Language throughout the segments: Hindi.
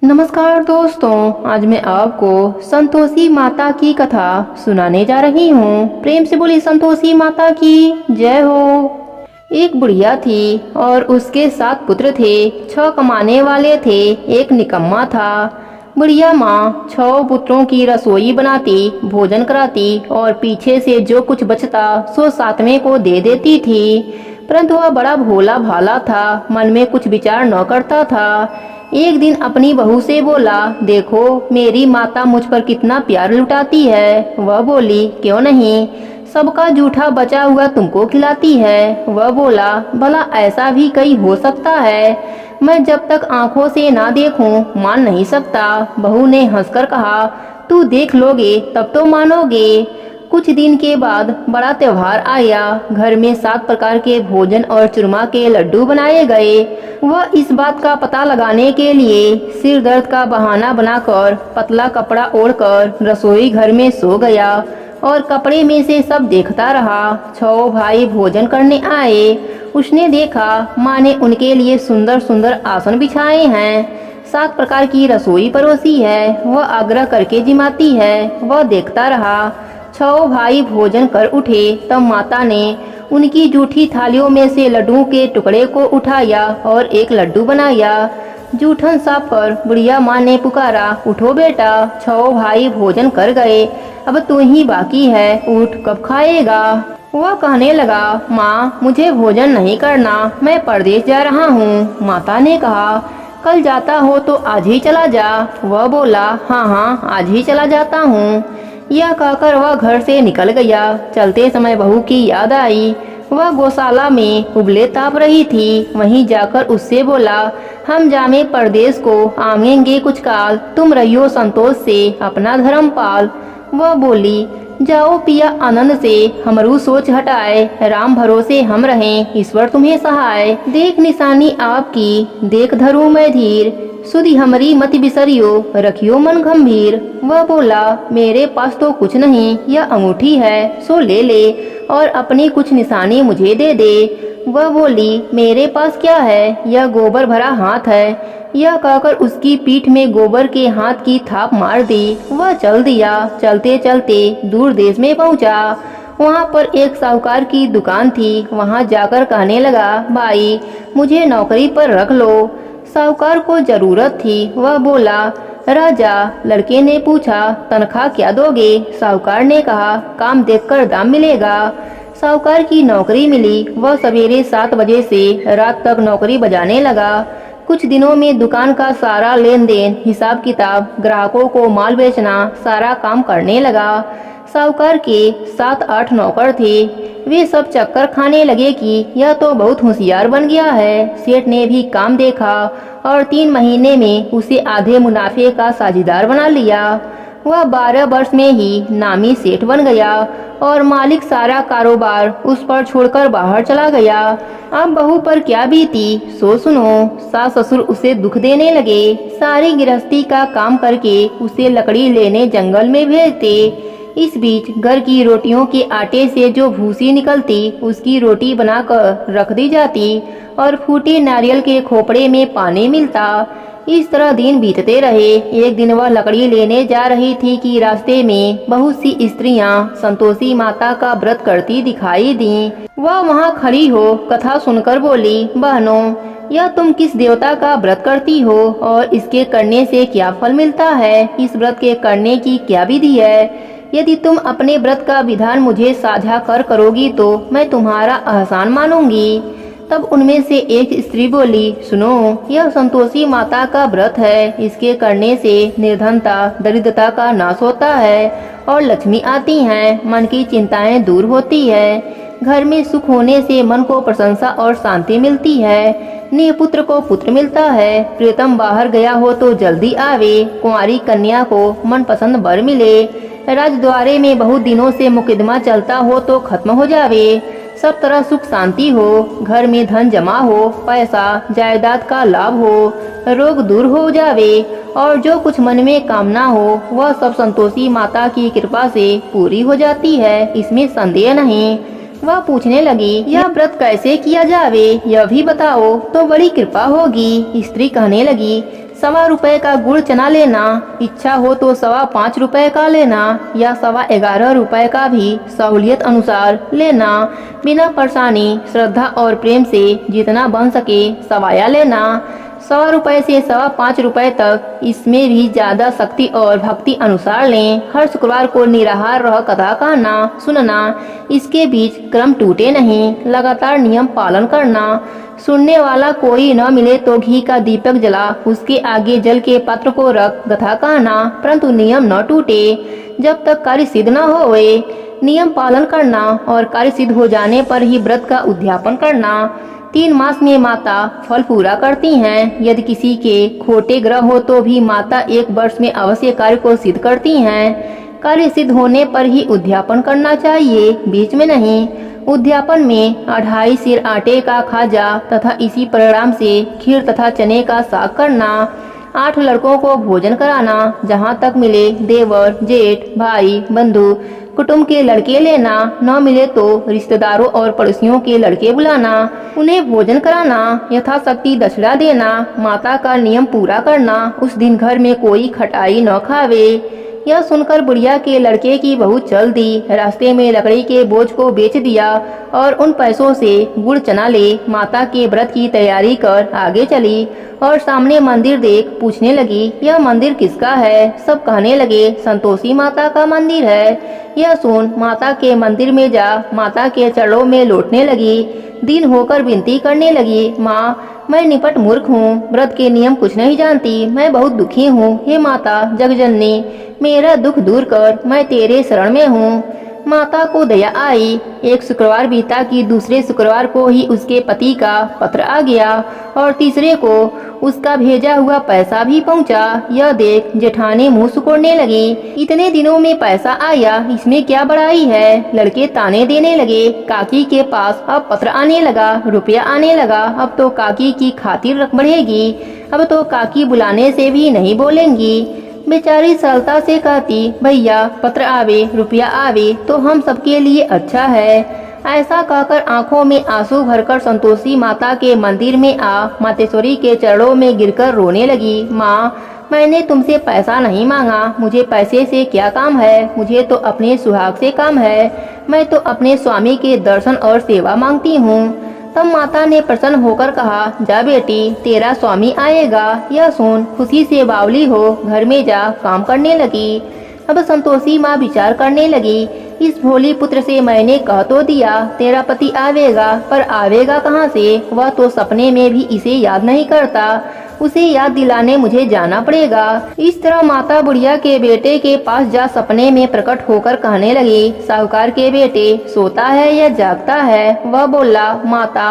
नमस्कार दोस्तों, आज मैं आपको संतोषी माता की कथा सुनाने जा रही हूँ। प्रेम से बोली संतोषी माता की जय हो। एक बुढ़िया थी और उसके 7 पुत्र थे। 6 कमाने वाले थे, एक निकम्मा था। बुढ़िया माँ 6 पुत्रों की रसोई बनाती, भोजन कराती और पीछे से जो कुछ बचता सो 7वें को दे देती थी। परंतु वह बड़ा भोला भाला था, मन में कुछ विचार न करता था। एक दिन अपनी बहू से बोला, देखो मेरी माता मुझ पर कितना प्यार लुटाती है। वह बोली, क्यों नहीं, सबका जूठा बचा हुआ तुमको खिलाती है। वह बोला, भला ऐसा भी कहीं हो सकता है? मैं जब तक आंखों से ना देखूं मान नहीं सकता। बहू ने हंसकर कहा, तू देख लोगे तब तो मानोगे। कुछ दिन के बाद बड़ा त्योहार आया। घर में 7 प्रकार के भोजन और चूरमा के लड्डू बनाए गए। वह इस बात का पता लगाने के लिए सिर दर्द का बहाना बनाकर पतला कपड़ा ओढ़कर रसोई घर में सो गया और कपड़े में से सब देखता रहा। 6 भाई भोजन करने आए। उसने देखा माँ ने उनके लिए सुंदर सुंदर आसन बिछाए हैं, 7 प्रकार की रसोई परोसी है। वह आग्रह करके जिमाती है। वह देखता रहा। 6 भाई भोजन कर उठे तब माता ने उनकी जूठी थालियों में से लड्डू के टुकड़े को उठाया और एक लड्डू बनाया। जूठन साफ कर बुढ़िया माँ ने पुकारा, उठो बेटा, 6 भाई भोजन कर गए, अब तू ही बाकी है, उठ, कब खाएगा? वह कहने लगा, माँ मुझे भोजन नहीं करना, मैं परदेश जा रहा हूँ। माता ने कहा, कल जाता हो तो आज ही चला जा। वह बोला, हाँ हाँ आज ही चला जाता हूँ। यह कहकर वह घर से निकल गया। चलते समय बहू की याद आई। वह गौशाला में उबले ताप रही थी। वहीं जाकर उससे बोला, हम जामे परदेश को आवेंगे कुछ काल, तुम रहियो संतोष से अपना धर्म पाल। वह बोली, जाओ पिया आनंद से, हमरू सोच हटाए, राम भरोसे हम रहें, ईश्वर तुम्हें सहाय। देख निशानी आपकी, देख धरू मैं धीर, सुधि हमारी मत बिसरियो, रखियो मन गंभीर। वह बोला, मेरे पास तो कुछ नहीं, यह अंगूठी है सो ले ले और अपनी कुछ निशानी मुझे दे दे। वह बोली, मेरे पास क्या है, यह गोबर भरा हाथ है। यह कहकर उसकी पीठ में गोबर के हाथ की थाप मार दी। वह चल दिया। चलते चलते दूर देश में पहुंचा। वहाँ पर एक साहूकार की दुकान थी। वहाँ जाकर कहने लगा, भाई मुझे नौकरी पर रख लो। साहूकार को जरूरत थी। वह बोला, राजा। लड़के ने पूछा, तनख्वाह क्या दोगे? साहूकार ने कहा, काम देखकर दाम मिलेगा। साहूकार की नौकरी मिली। वह सवेरे 7 बजे से रात तक नौकरी बजाने लगा। कुछ दिनों में दुकान का सारा लेन देन, हिसाब किताब, ग्राहकों को माल बेचना, सारा काम करने लगा। साहूकार के 7-8 नौकर थे। वे सब चक्कर खाने लगे कि यह तो बहुत होशियार बन गया है। सेठ ने भी काम देखा और 3 महीने में उसे आधे मुनाफे का साझीदार बना लिया। वह 12 वर्ष में ही नामी सेठ बन गया और मालिक सारा कारोबार उस पर छोड़कर बाहर चला गया। अब बहू पर क्या बीती सो सुनो। सास ससुर उसे दुख देने लगे। सारी गृहस्थी का काम करके उसे लकड़ी लेने जंगल में भेजते। इस बीच घर की रोटियों के आटे से जो भूसी निकलती उसकी रोटी बनाकर रख दी जाती और फूटे नारियल के खोपड़े में पानी मिलता। इस तरह दिन बीतते रहे। एक दिन वह लकड़ी लेने जा रही थी कि रास्ते में बहुत सी स्त्रियां संतोषी माता का व्रत करती दिखाई दी। वह वहां खड़ी हो कथा सुनकर बोली, बहनों यह तुम किस देवता का व्रत करती हो और इसके करने से क्या फल मिलता है? इस व्रत के करने की क्या विधि है? यदि तुम अपने व्रत का विधान मुझे साझा कर करोगी तो मैं तुम्हारा एहसान मानूंगी। तब उनमें से एक स्त्री बोली, सुनो, यह संतोषी माता का व्रत है। इसके करने से निर्धनता दरिद्रता का नाश होता है और लक्ष्मी आती हैं, मन की चिंताएं दूर होती है, घर में सुख होने से मन को प्रशंसा और शांति मिलती है, निपुत्र को पुत्र मिलता है, प्रियतम बाहर गया हो तो जल्दी आवे, कुंवारी कन्या को मनपसंद वर मिले, राजद्वारे में बहुत दिनों से मुकदमा चलता हो तो खत्म हो जावे, सब तरह सुख शांति हो, घर में धन जमा हो, पैसा जायदाद का लाभ हो, रोग दूर हो जावे और जो कुछ मन में कामना हो वह सब संतोषी माता की कृपा से पूरी हो जाती है, इसमें संदेह नहीं। वह पूछने लगी, यह व्रत कैसे किया जावे, यह भी बताओ तो बड़ी कृपा होगी। स्त्री कहने लगी, ₹1.25 का गुड़ चना लेना, इच्छा हो तो ₹5.25 का लेना या ₹11.25 का भी सहूलियत अनुसार लेना। बिना परेशानी, श्रद्धा और प्रेम से जितना बन सके सवाया लेना। ₹1.25 से ₹5.25 तक, इसमें भी ज्यादा शक्ति और भक्ति अनुसार लें। हर शुक्रवार को निराहार रह कथा कहना सुनना, इसके बीच क्रम टूटे नहीं, लगातार नियम पालन करना। सुनने वाला कोई न मिले तो घी का दीपक जला उसके आगे जल के पात्र को रख कथा कहना, परंतु नियम न टूटे जब तक कार्य सिद्ध न होवे। नियम पालन करना और कार्य सिद्ध हो जाने पर ही व्रत का उद्यापन करना। 3 मास में माता फल पूरा करती हैं। यदि किसी के खोटे ग्रह हो तो भी माता 1 वर्ष में अवश्य कार्य को सिद्ध करती हैं। कार्य सिद्ध होने पर ही उद्यापन करना चाहिए, बीच में नहीं। उद्यापन में 2.5 सिर आटे का खाजा तथा इसी परिणाम से खीर तथा चने का साग करना। 8 लड़कों को भोजन कराना, जहाँ तक मिले देवर, जेठ, भाई, बंधु, कुटुंब के लड़के लेना, न मिले तो रिश्तेदारों और पड़ोसियों के लड़के बुलाना, उन्हें भोजन कराना, यथाशक्ति दक्षिणा देना। माता का नियम पूरा करना, उस दिन घर में कोई खटाई न खावे। यह सुनकर बुढ़िया के लड़के की बहू चल दी। रास्ते में लकड़ी के बोझ को बेच दिया और उन पैसों से गुड़ चना ले माता के व्रत की तैयारी कर आगे चली और सामने मंदिर देख पूछने लगी, यह मंदिर किसका है? सब कहने लगे, संतोषी माता का मंदिर है। यह सुन माता के मंदिर में जा माता के चरणों में लौटने लगी। दिन होकर विनती करने लगी, माँ मैं निपट मूर्ख हूँ, व्रत के नियम कुछ नहीं जानती, मैं बहुत दुखी हूँ। हे माता जगजननी, मेरा दुख दूर कर, मैं तेरे शरण में हूँ। माता को दया आई। एक शुक्रवार बीता कि दूसरे शुक्रवार को ही उसके पति का पत्र आ गया और तीसरे को उसका भेजा हुआ पैसा भी पहुंचा। यह देख जेठानी मुंह सुकोड़ने लगी, इतने दिनों में पैसा आया, इसमें क्या बड़ाई है? लड़के ताने देने लगे। काकी के पास अब पत्र आने लगा, रुपया आने लगा, अब तो काकी की खातिर बढ़ेगी, अब तो काकी बुलाने से भी नहीं बोलेंगी। बेचारी सरलता से कहती, भैया पत्र आवे, रुपया आवे तो हम सबके लिए अच्छा है। ऐसा कहकर आंखों में आंसू भरकर संतोषी माता के मंदिर में आ मातेश्वरी के चरणों में गिरकर रोने लगी। माँ मैंने तुमसे पैसा नहीं मांगा, मुझे पैसे से क्या काम है, मुझे तो अपने सुहाग से काम है, मैं तो अपने स्वामी के दर्शन और सेवा मांगती हूँ। तब माता ने प्रसन्न होकर कहा, जा बेटी तेरा स्वामी आएगा। यह सुन खुशी से बावली हो घर में जा काम करने लगी। अब संतोषी माँ विचार करने लगी, इस भोली पुत्र से मैंने कह तो दिया तेरा पति आवेगा, पर आवेगा कहाँ से? वह तो सपने में भी इसे याद नहीं करता, उसे याद दिलाने मुझे जाना पड़ेगा। इस तरह माता बुढ़िया के बेटे के पास जा सपने में प्रकट होकर कहने लगी, साहूकार के बेटे सोता है या जागता है? वह बोला, माता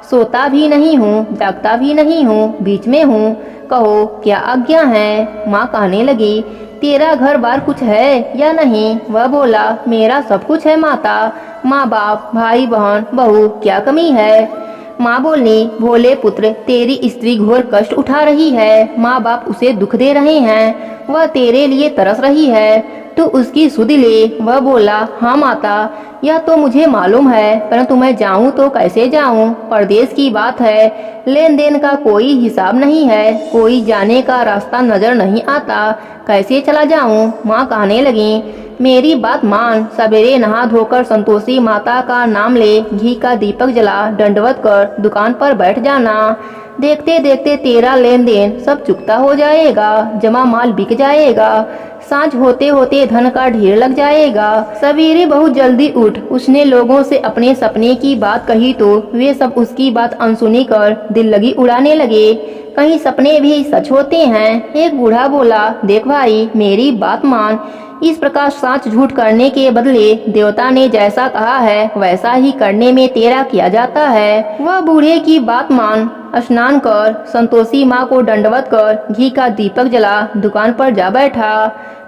सोता भी नहीं हूँ, जागता भी नहीं हूँ, बीच में हूँ, कहो क्या आज्ञा है? माँ कहने लगी, तेरा घर बार कुछ है या नहीं? वह बोला, मेरा सब कुछ है माता, माँ बाप, भाई बहन, बहू, क्या कमी है? माँ बोली, भोले पुत्र तेरी स्त्री घोर कष्ट उठा रही है, माँ बाप उसे दुख दे रहे हैं, वह तेरे लिए तरस रही है, तू उसकी सुध ले। वह बोला, हाँ माता यह तो मुझे मालूम है, परंतु मैं जाऊँ तो कैसे जाऊँ? परदेश की बात है, लेन देन का कोई हिसाब नहीं है, कोई जाने का रास्ता नजर नहीं आता, कैसे चला जाऊँ? माँ कहने लगी, मेरी बात मान, सवेरे नहा धोकर संतोषी माता का नाम ले, घी का दीपक जला, दंडवत कर दुकान पर बैठ जाना। देखते देखते तेरा लेन देन सब चुकता हो जाएगा, जमा माल बिक जाएगा, सांझ होते होते धन का ढेर लग जाएगा। सवेरे बहुत जल्दी उठ उसने लोगों से अपने सपने की बात कही तो वे सब उसकी बात अनसुनी कर दिल लगी उड़ाने लगे, कहीं सपने भी सच होते हैं। एक बूढ़ा बोला, देख भाई मेरी बात मान, इस प्रकार सच झूठ करने के बदले देवता ने जैसा कहा है वैसा ही करने में तेरा किया जाता है। वह बूढ़े की बात मान, स्नान कर, संतोषी माँ को दंडवत कर, घी का दीपक जला, दुकान पर जा बैठा।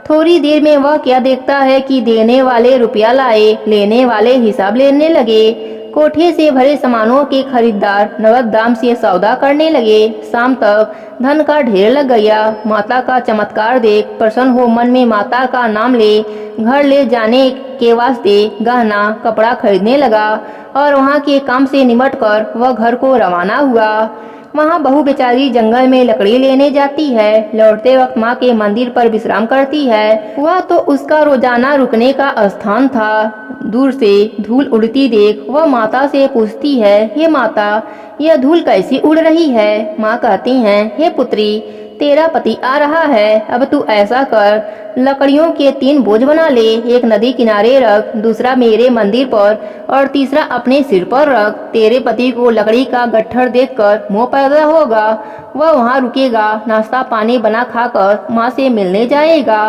थोड़ी देर में वह क्या देखता है कि देने वाले रुपया लाए, लेने वाले हिसाब लेने लगे। कोठे से भरे सामानों के खरीदार नगद दाम से सौदा करने लगे। शाम तक धन का ढेर लग गया। माता का चमत्कार देख प्रसन्न हो मन में माता का नाम ले घर ले जाने के वास्ते गहना कपड़ा खरीदने लगा और वहाँ के काम से निमट कर वह घर को रवाना हुआ। वहाँ बहू बेचारी जंगल में लकड़ी लेने जाती है। लौटते वक्त माँ के मंदिर पर विश्राम करती है। वह तो उसका रोजाना रुकने का स्थान था। दूर से धूल उड़ती देख वह माता से पूछती है, हे माता, यह धूल कैसी उड़ रही है? माँ कहती हैं, हे पुत्री, तेरा पति आ रहा है। अब तू ऐसा कर, लकड़ियों के 3 बोझ बना ले। एक नदी किनारे रख, दूसरा मेरे मंदिर पर और तीसरा अपने सिर पर रख। तेरे पति को लकड़ी का गट्ठर देखकर मोह पैदा होगा। वह वहाँ रुकेगा, नाश्ता पानी बना खाकर माँ से मिलने जाएगा।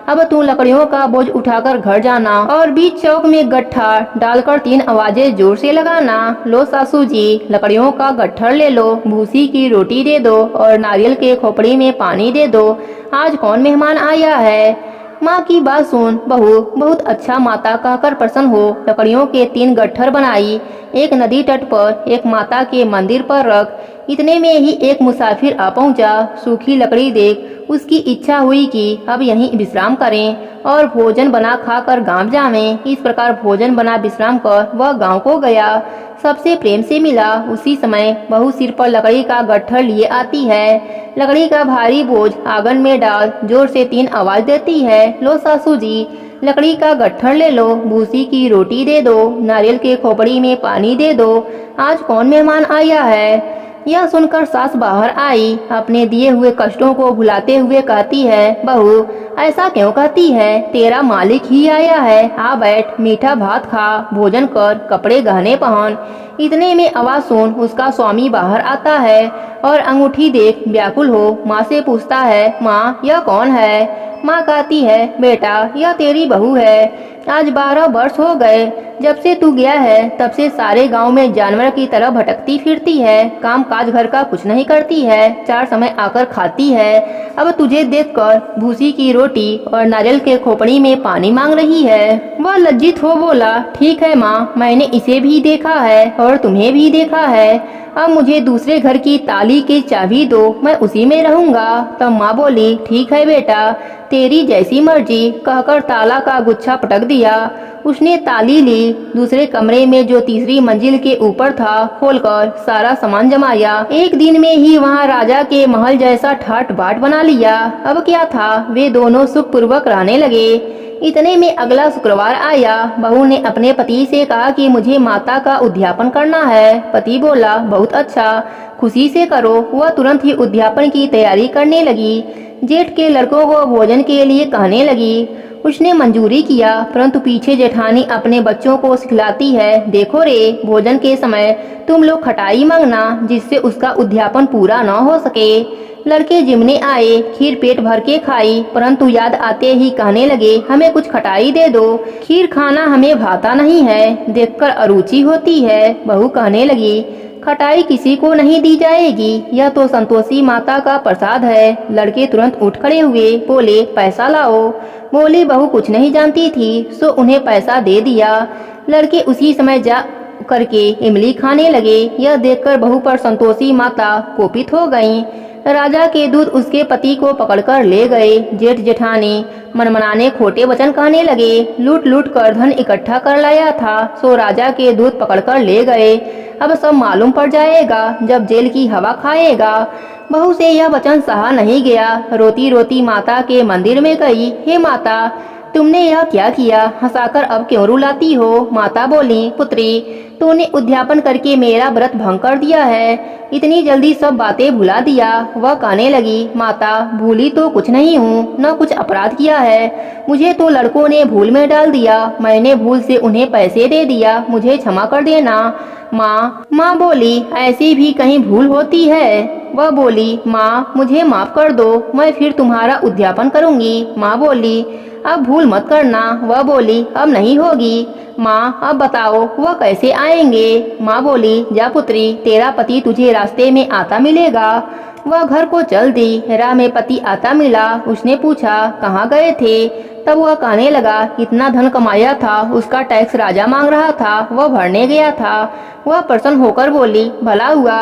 अब तू लकड़ियों का बोझ उठाकर घर जाना और बीच चौक में गट्ठा डालकर 3 आवाजें जोर से लगाना। लो सासू जी, लकड़ियों का गट्ठर ले लो, भूसी की रोटी दे दो और नारियल के खोपड़ी में पानी दे दो। आज कौन मेहमान आया है? माँ की बात सुन बहू बहुत अच्छा माता कहकर प्रसन्न हो लकड़ियों के 3 गट्ठर बनाई। एक नदी तट पर, एक माता के मंदिर पर रख। इतने में ही एक मुसाफिर आ पहुंचा। सूखी लकड़ी देख उसकी इच्छा हुई कि अब यहीं विश्राम करें और भोजन बना खाकर गांव जावें। इस प्रकार भोजन बना विश्राम कर वह गांव को गया। सबसे प्रेम से मिला। उसी समय बहू सिर पर लकड़ी का गट्ठर लिए आती है। लकड़ी का भारी बोझ आंगन में डाल जोर से 3 आवाज देती है, लो सासू जी, लकड़ी का गट्ठर ले लो, भूसी की रोटी दे दो, नारियल के खोपड़ी में पानी दे दो। आज कौन मेहमान आया है? यह सुनकर सास बाहर आई। अपने दिए हुए कष्टों को भुलाते हुए कहती है, बहू ऐसा क्यों कहती है? तेरा मालिक ही आया है। आ बैठ, मीठा भात खा, भोजन कर, कपड़े गहने पहन। इतने में आवाज सुन उसका स्वामी बाहर आता है और अंगूठी देख व्याकुल हो माँ से पूछता है, माँ यह कौन है? माँ कहती है, बेटा यह तेरी बहू है। आज 12 वर्ष हो गए जब से तू गया है, तब से सारे गांव में जानवर की तरह भटकती फिरती है। काम काज घर का कुछ नहीं करती है, 4 समय आकर खाती है। अब तुझे देखकर भूसी की रोटी और नारियल के खोपड़ी में पानी मांग रही है। वह लज्जित हो बोला, ठीक है माँ, मैंने इसे भी देखा है और तुम्हें भी देखा है। अब मुझे दूसरे घर की ताली की चाबी दो, मैं उसी में रहूंगा। तब माँ बोली, ठीक है बेटा, तेरी जैसी मर्जी, कहकर ताला का गुच्छा पटक दिया। उसने ताली ली। दूसरे कमरे में जो तीसरी मंजिल के ऊपर था खोलकर सारा सामान जमाया। एक दिन में ही वहाँ राजा के महल जैसा ठाट बाट बना लिया। अब क्या था, वे दोनों सुखपूर्वक रहने लगे। इतने में अगला शुक्रवार आया। बहू ने अपने पति से कहा कि मुझे माता का उद्यापन करना है। पति बोला, बहुत अच्छा, खुशी से करो। वह तुरंत ही उद्यापन की तैयारी करने लगी। जेठ के लड़कों को भोजन के लिए कहने लगी। उसने मंजूरी किया, परंतु पीछे जेठानी अपने बच्चों को सिखलाती है, देखो रे, भोजन के समय तुम लोग खटाई मांगना, जिससे उसका उद्यापन पूरा न हो सके। लड़के जिमने आए, खीर पेट भर के खाई, परंतु याद आते ही कहने लगे, हमें कुछ खटाई दे दो, खीर खाना हमें भाता नहीं है, देखकर अरुचि होती है। बहू कहने लगी, खटाई किसी को नहीं दी जाएगी, यह तो संतोषी माता का प्रसाद है। लड़के तुरंत उठ खड़े हुए, बोले, पैसा लाओ। बोली बहू कुछ नहीं जानती थी, सो उन्हें पैसा दे दिया। लड़के उसी समय जा करके इमली खाने लगे। यह देखकर बहू पर संतोषी माता कोपित हो गईं। राजा के दूत उसके पति को पकड़कर ले गए। जेठ जेठानी मनमनाने खोटे वचन कहने लगे, लूट लूट कर धन इकट्ठा कर लाया था, सो राजा के दूत पकड़कर ले गए। अब सब मालूम पड़ जाएगा जब जेल की हवा खाएगा। बहू से यह वचन सहा नहीं गया। रोती रोती माता के मंदिर में गई। हे माता, तुमने यह क्या किया? हंसाकर अब क्यों रुलाती हो? माता बोली, पुत्री, तूने उद्यापन करके मेरा व्रत भंग कर दिया है। इतनी जल्दी सब बातें भुला दिया। वह कहने लगी, माता, भूली तो कुछ नहीं हूँ, न कुछ अपराध किया है। मुझे तो लड़कों ने भूल में डाल दिया। मैंने भूल से उन्हें पैसे दे दिया, मुझे क्षमा कर देना। माँ बोली, ऐसी भी कहीं भूल होती है? वह बोली, माँ मुझे माफ कर दो, मैं फिर तुम्हारा उद्यापन करूँगी। माँ बोली, अब भूल मत करना। वह बोली, अब नहीं होगी। माँ अब बताओ वह कैसे आएंगे? माँ बोली, जा पुत्री, तेरा पति तुझे रास्ते में आता मिलेगा। वह घर को चल दी। राह में पति आता मिला। उसने पूछा, कहाँ गए थे? तब वह कहने लगा, इतना धन कमाया था, उसका टैक्स राजा मांग रहा था, वह भरने गया था। वह प्रसन्न होकर बोली, भला हुआ,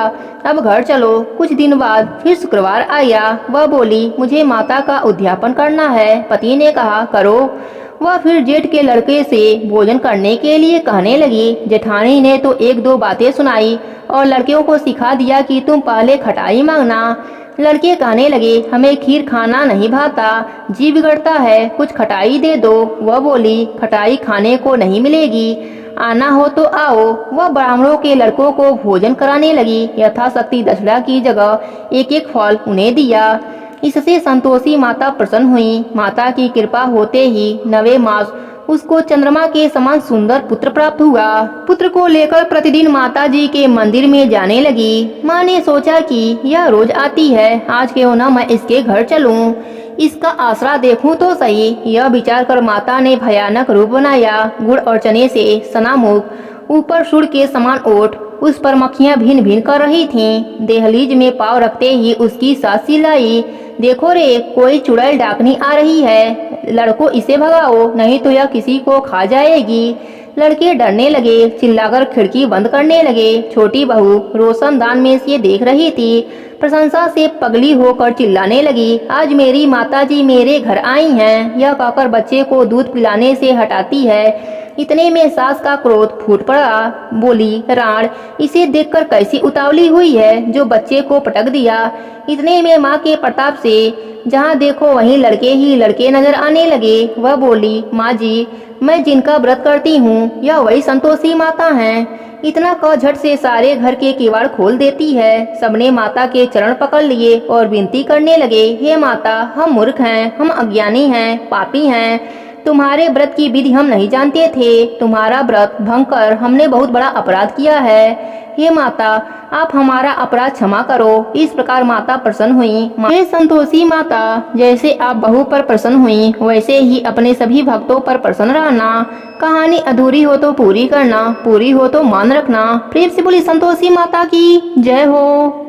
अब घर चलो। कुछ दिन बाद फिर शुक्रवार आया। वह बोली, मुझे माता का उद्यापन करना है। पति ने कहा, करो। वह फिर जेठ के लड़के से भोजन करने के लिए कहने लगी। जेठानी ने तो एक दो बातें सुनाई और लड़कियों को सिखा दिया कि तुम पहले खटाई मांगना। लड़के कहने लगे, हमें खीर खाना नहीं भाता, जी बिगड़ता है, कुछ खटाई दे दो। वह बोली, खटाई खाने को नहीं मिलेगी, आना हो तो आओ। वह ब्राह्मणों के लड़कों को भोजन कराने लगी। यथाशक्ति दक्षिणा की जगह एक एक फल उन्हें दिया। इससे संतोषी माता प्रसन्न हुई। माता की कृपा होते ही 9वें मास उसको चंद्रमा के समान सुंदर पुत्र प्राप्त हुआ। पुत्र को लेकर प्रतिदिन माता जी के मंदिर में जाने लगी। माँ ने सोचा कि यह रोज आती है, आज क्यों न मैं इसके घर चलूं, इसका आसरा देखूं तो सही। यह विचार कर माता ने भयानक रूप बनाया। गुड़ और चने से सना मुख, ऊपर सूर्य के समान ओठ, उस पर मक्खियां भिन भिन कर रही थीं। दहलीज में पाँव रखते ही उसकी सास चिल्लाई, देखो रे, कोई चुड़ैल डाकनी आ रही है, लड़को इसे भगाओ, नहीं तो यह किसी को खा जाएगी। लड़के डरने लगे, चिल्लाकर खिड़की बंद करने लगे। छोटी बहू रोशनदान में से देख रही थी, प्रशंसा से पगली होकर चिल्लाने लगी, आज मेरी माताजी मेरे घर आई हैं। यह कहकर बच्चे को दूध पिलाने से हटाती है। इतने में सास का क्रोध फूट पड़ा। बोली, राण, इसे देखकर कैसी उतावली हुई है जो बच्चे को पटक दिया। इतने में माँ के प्रताप से जहाँ देखो वहीं लड़के ही लड़के नजर आने लगे। वह बोली, माँ जी, मैं जिनका व्रत करती हूँ यह वही संतोषी माता हैं। इतना कह झट से सारे घर के किवाड़ खोल देती है। सबने माता के चरण पकड़ लिए और विनती करने लगे, हे माता, हम मूर्ख हैं, हम अज्ञानी हैं, पापी हैं, तुम्हारे व्रत की विधि हम नहीं जानते थे। तुम्हारा व्रत भंग कर हमने बहुत बड़ा अपराध किया है। हे माता, आप हमारा अपराध क्षमा करो। इस प्रकार माता प्रसन्न हुई। हे संतोषी माता, जैसे आप बहू पर प्रसन्न हुई वैसे ही अपने सभी भक्तों पर प्रसन्न रहना। कहानी अधूरी हो तो पूरी करना, पूरी हो तो मान रखना। प्रेम से बोली संतोषी माता की जय हो।